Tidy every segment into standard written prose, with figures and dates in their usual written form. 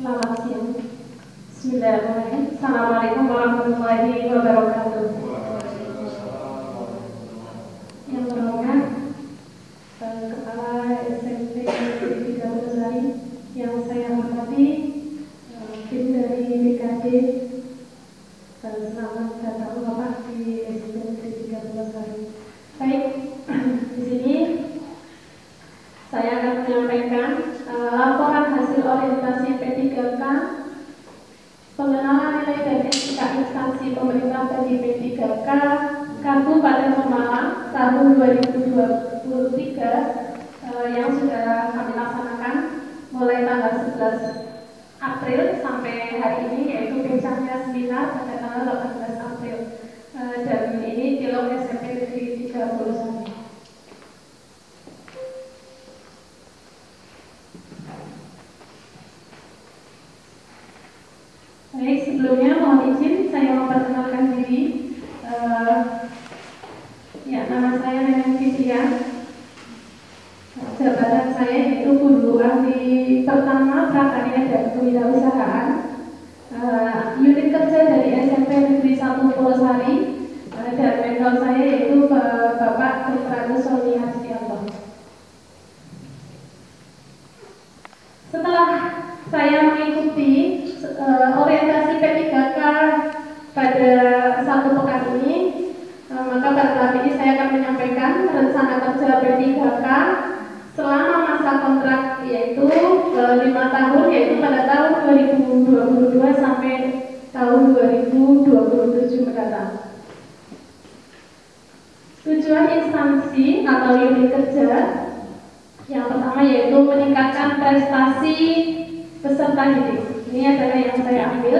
Selamat siang. Bismillahirrahmanirrahim. Assalamualaikum warahmatullahi wabarakatuh. Yang berhormat Kepala SMP Negeri 3 Sari, yang saya hormati tim dari BKD, selamat datang Bapak di SMP Negeri 3 Sari. Baik, di sini saya akan menyampaikan laporan hasil orientasi P3K, pengenalan nilai dan etika instansi pemerintah bagi P3K Kabupaten Pemalang tahun 2023 yang sudah kami laksanakan mulai tanggal 11 April sampai hari ini, yaitu puncaknya seminar pada tanggal 18 April, dan ini di Lok SMP Negeri 31. Baik, sebelumnya mohon izin saya memperkenalkan diri. Nama saya Neneng Fitria. Jabatan saya yaitu Guru Ahli Pertama Prakarya dan Kewirausahaan, unit kerja dari SMP Negeri 1 Purwosari, dan mentor saya yaitu Bapak Dr. Sony Harsianto. Setelah saya mengikuti orientasi P3K pada satu pekan ini, maka pada kali ini saya akan menyampaikan rencana kerja P3K selama masa kontrak, yaitu 5 tahun, yaitu pada tahun 2022 sampai tahun 2027 mendatang. Tujuan instansi atau unit kerja yang pertama yaitu meningkatkan prestasi peserta didik. Ini adalah yang saya ambil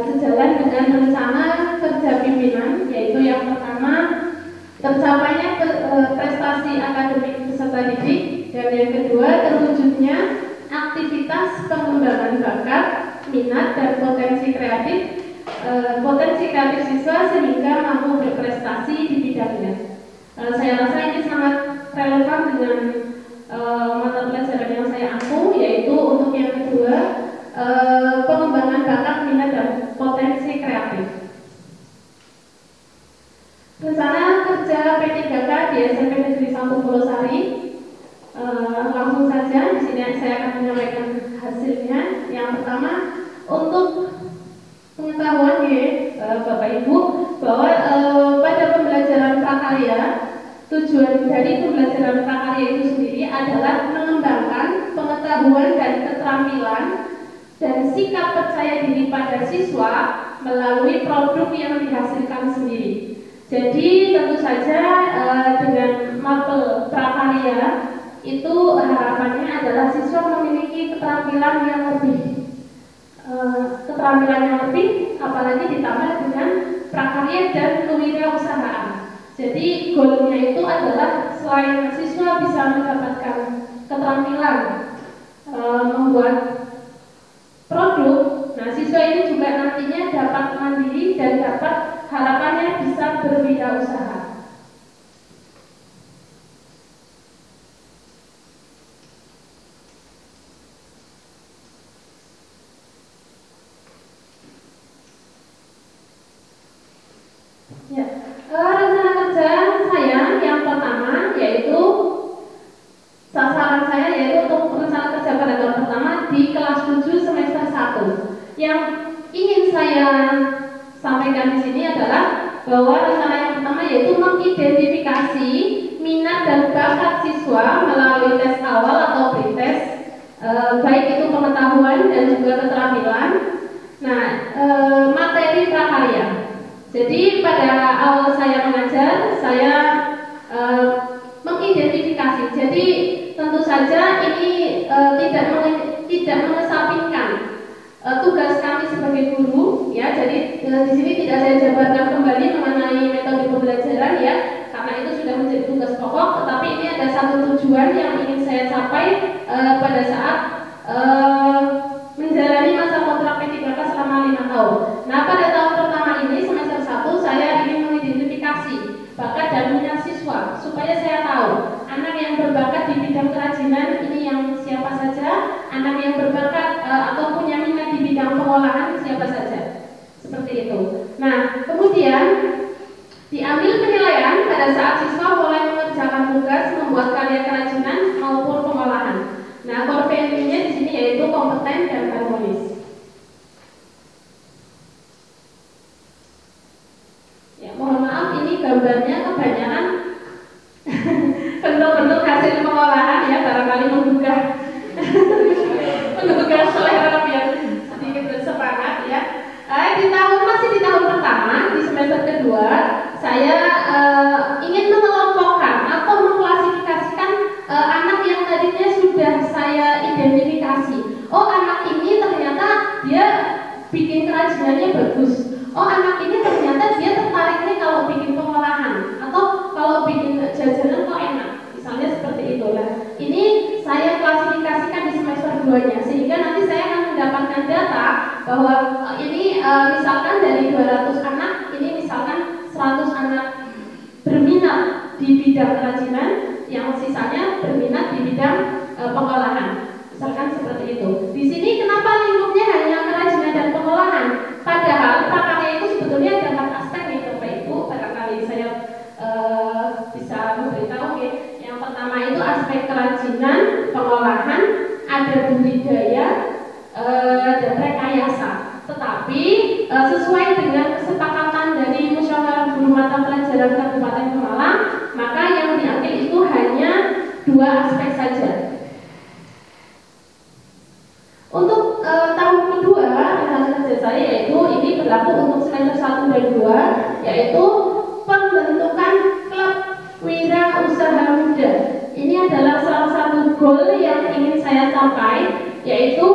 sejalan dengan rencana kerja pimpinan, yaitu yang pertama tercapainya prestasi akademik peserta didik, dan yang kedua terwujudnya aktivitas pengembangan bakat, minat, dan potensi kreatif siswa sehingga mampu berprestasi di bidangnya. Saya rasa ini sangat relevan dengan mata pelajaran yang saya ampu, yaitu untuk yang kedua pengembangan bakat, minat, dan potensi kreatif. Rencana kerja P3K di SMP Negeri 1 Purwosari, langsung saja di sini saya akan menyampaikan hasilnya. Yang pertama, untuk pengetahuan Bapak Ibu bahwa pada pembelajaran prakarya, tujuan dari pembelajaran prakarya itu sendiri adalah mengembangkan pengetahuan dan keterampilan dan sikap percaya diri pada siswa melalui produk yang dihasilkan sendiri. Jadi tentu saja dengan mapel prakarya itu harapannya adalah siswa memiliki keterampilan yang lebih, apalagi ditambah dengan prakarya dan kewirausahaan. Jadi goalnya itu adalah selain siswa bisa mendapatkan keterampilan membuat produk, nah siswa ini juga nantinya dapat mandiri dan dapat harapannya bisa berwirausaha. Rencana kerja saya yang pertama yaitu sasaran saya yaitu untuk rencana kerja pada tahun pertama di kelas 7 semester 1. Yang ingin saya sampaikan di sini adalah bahwa rencana yang pertama yaitu mengidentifikasi minat dan bakat siswa melalui tes awal atau pretest, baik itu pengetahuan dan juga keterampilan. Nah, materi prakarya. Jadi pada awal saya mengajar, saya mengidentifikasi. Jadi tentu saja ini tidak mengesampingkan tugas kami sebagai guru, ya. Jadi di sini tidak saya jabarkan kembali mengenai metode pembelajaran, ya, karena itu sudah menjadi tugas pokok. Tetapi ini ada satu tujuan yang ingin saya capai pada saat menjalani masa kontrak P3K selama 5 tahun. Nah, pada tahun pertama ini semester 1 saya ingin mengidentifikasi bakat dan minat siswa supaya saya tahu anak yang berbakat di bidang kerajinan ini yang siapa saja, anak yang berbakat atau punya minat di bidang pengolahan siapa saja. Seperti itu. Nah, kemudian diambil penilaian pada saat siswa mulai mengerjakan tugas membuat karya kerajinan maupun pengolahan. Nah, core value-nya di sini yaitu kompeten dan harmonis. Ya, mohon maaf ini gambarnya kebanyakan bentuk-bentuk hasil pengolahan ya, barangkali menggugah selera biar sedikit bersemangat ya. Masih di tahun pertama, di semester kedua, saya ingin mengelompokkan atau mengklasifikasikan anak yang tadinya sudah saya identifikasi. Oh, anak ini ternyata dia bikin kerajinannya bagus. Oh, anak ini ternyata dia tertariknya kalau bikin pengolahan atau kalau bikin jajanan kok enak. Misalnya seperti itulah. Ini saya klasifikasikan di semester 2-nya sehingga nanti saya akan mendapatkan data bahwa ini misalkan dari 200 anak, ini misalkan 100 anak berminat di bidang kerajinan, yang sisanya berminat di bidang pengolahan. Misalkan seperti itu. Di sini kenapa lingkupnya hanya kerajinan dan pengolahan? Padahal prakarya itu sebetulnya ada 4 aspek nih Bapak Ibu. Barangkali saya bisa memberitahu ya. Yang pertama itu aspek kerajinan, pengolahan, ada budidaya, dan rekayasa. Tetapi sesuai dengan kesepakatan dari musyawarah guru mata pelajaran Kabupaten Pemalang, maka yang diambil itu hanya 2 aspek saja. Untuk tahun kedua rencana kerja saya yaitu ini berlaku untuk semester 1 dan 2, yaitu pembentukan klub wira usaha muda. Ini adalah salah satu goal yang ingin saya capai, yaitu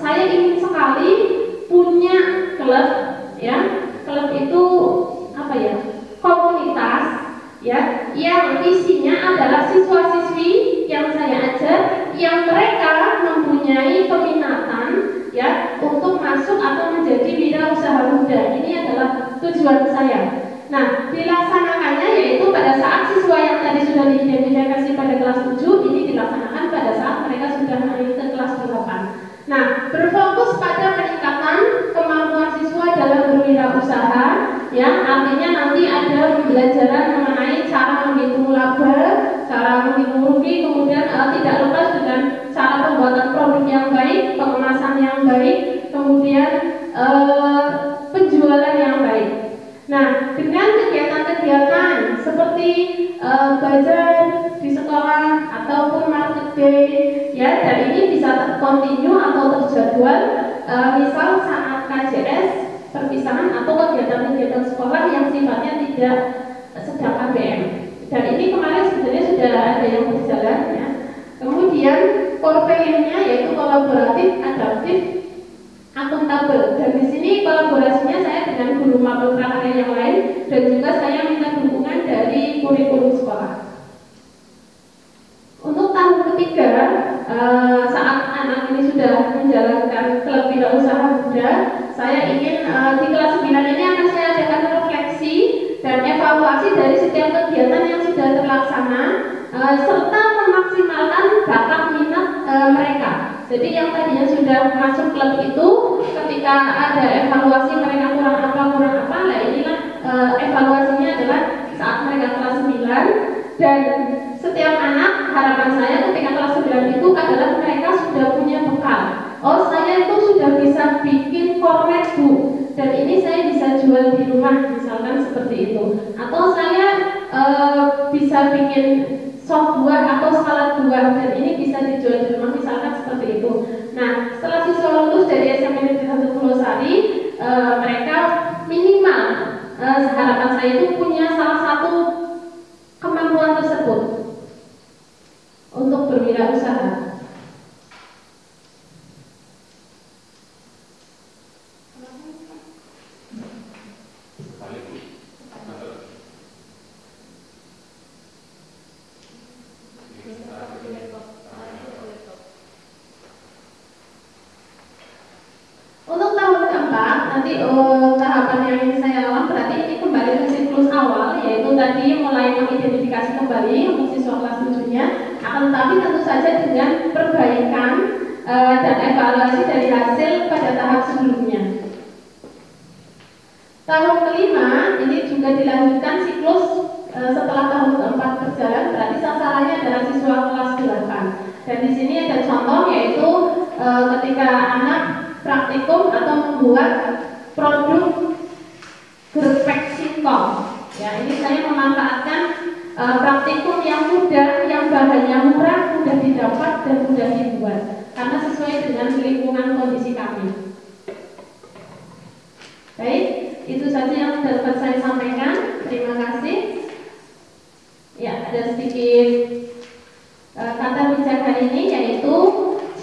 saya ingin sekali punya klub ya. Klub itu apa ya? Komunitas ya, yang isinya adalah siswa-siswi yang saya ajar yang mereka mempunyai peminatan ya untuk masuk atau menjadi wirausaha muda. Ini adalah tujuan saya. Nah, dilaksanakannya yaitu pada saat siswa yang tadi sudah diidentifikasi pada kelas 7 ini dilaksanakan pada saat mereka sudah naik ke kelas 8. Nah, berfokus pada peningkatan kemampuan siswa dalam berwirausaha ya, artinya nanti ada pembelajaran mengenai cara menghitung laba, cara menghitung rugi, kemudian tidak lepas dengan cara pembuatan produk yang baik, pengemasan yang baik, kemudian penjualan yang baik. Nah, dengan kegiatan-kegiatan seperti bazar di sekolah ataupun market day ya, dan ini bisa terkontinu atau terjadwal, misal saat KJS perpisahan atau kegiatan-kegiatan sekolah yang sifatnya tidak sedang KBM. Dan ini kemarin sebenarnya sudah ada yang berjalan ya. Kemudian core value-nya yaitu kolaboratif, adaptif, akuntabel. Dan di sini kolaborasinya saya dengan guru mapel prakarya yang lain dan juga saya minta dukungan dari kurikulum sekolah. Untuk tahun ketiga, saat anak ini sudah menjalankan klub wirausaha muda, saya ingin di kelas 9 ini akan saya adakan refleksi dan evaluasi dari setiap kegiatan yang sudah terlaksana serta memaksimalkan bakat minat mereka. Jadi yang tadinya sudah masuk klub itu, ketika ada evaluasi mereka kurang apa, nah inilah evaluasinya adalah saat mereka kelas 9. Dan setiap anak, harapan saya ketika kelas 9 itu adalah mereka sudah punya bekal. Oh, saya itu sudah bisa bikin format book dan ini saya bisa jual di rumah, misalkan seperti itu. Atau saya bisa bikin sop buah atau salad buah dan ini bisa dijual di rumah, misalkan seperti itu. Nah, setelah siswa lulus dari SMP Negeri 1 Pulau Sari, mereka minimal harapan saya itu punya salah satu kemampuan tersebut untuk berwirausaha. Untuk tahun keempat, nanti tahapan yang ingin saya lakukan berarti ini kembali ke siklus awal, yaitu tadi mulai mengidentifikasi kembali untuk siswa kelas 7-nya, akan tetapi tentu saja dengan perbaikan dan dan evaluasi dari hasil pada tahap sebelumnya. Tahun kelima ini juga dilanjutkan siklus setelah tahun keempat berjalan, berarti sasarannya adalah siswa kelas 8. Dan di sini ada contoh, yaitu ketika anak praktikum atau membuat produk gerpek singkong. Ya, ini saya memanfaatkan praktikum yang mudah, yang bahannya murah, mudah didapat dan mudah dibuat, karena sesuai dengan lingkungan kondisi kami. Baik, itu saja yang dapat saya sampaikan. Terima kasih. Ya, ada sedikit kata bijak hari ini, yaitu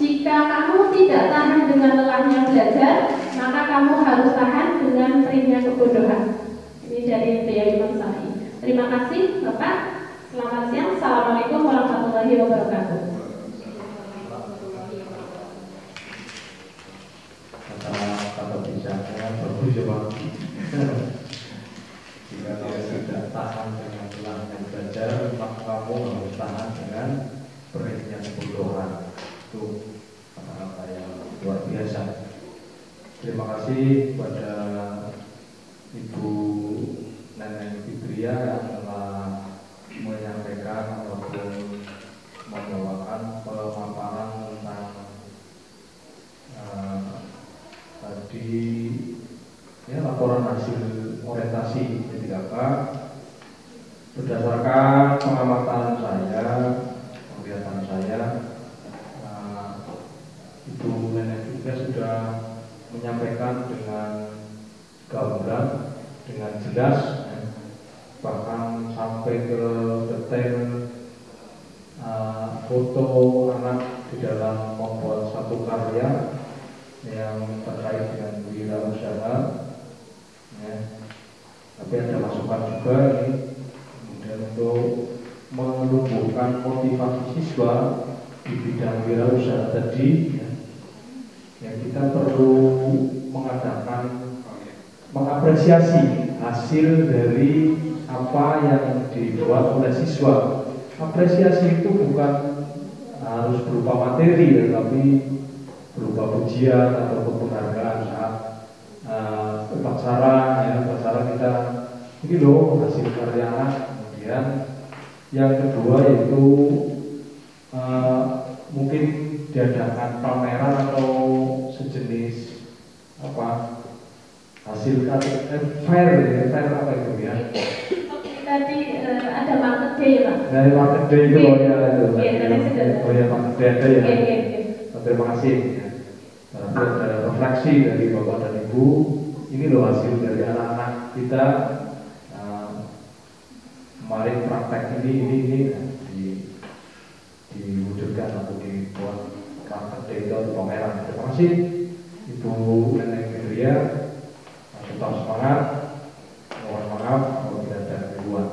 jika kamu tidak tahan dengan lelahnya belajar, maka kamu harus tahan dengan perihnya kebodohan. Ini dari Buya Imam Syafi'i. Terima kasih Bapak. Selamat siang. Assalamualaikum warahmatullahi wabarakatuh. Kata bijaknya bagus ya Pak. Jika kamu tidak tahan dengan lelahnya belajar, maka kamu harus tahan dengan perihnya kebodohan. Itu kata-kata yang luar biasa. Terima kasih kepada Ibu Nenek Fitria yang telah menyampaikan ataupun membawakan pemaparan tentang tadi ya, laporan hasil orientasi P3K. Berdasarkan pengamatan saya, penglihatan saya, Ibu Nenek juga sudah menyampaikan dengan gamblang, dengan jelas, bahkan sampai ke detail foto anak di dalam membuat satu karya yang terkait dengan wirausaha. Ya. Tapi ada masukan juga ini, kemudian untuk menumbuhkan motivasi siswa di bidang wirausaha tadi, ya. Yang kita perlu mengapresiasi hasil dari apa yang dibuat oleh siswa. Apresiasi itu bukan harus berupa materi, tetapi berupa pujian ataupun penghargaan saat upacara, ya, upacara kita ini loh hasil karya anak. Kemudian yang kedua yaitu mungkin diadakan pameran atau sejenis apa hasil fair apa itu ya? Tadi ada market day Pak. Dari market day itu loh ya itu. Oh ya market day ada ya. Terima kasih. Nanti ada refleksi dari Bapak dan Ibu. Ini loh hasil dari anak-anak kita kemarin praktek ini diwujudkan atau dibuat market day itu atau pameran. Terima kasih Ibu Nenek Fitria. Tetap semangat. Mohon maaf kalau tidak ada gangguan.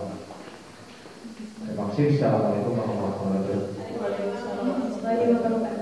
Terima kasih. Assalamualaikum warahmatullahi wabarakatuh. Waalaikumsalam warahmatullahi wabarakatuh.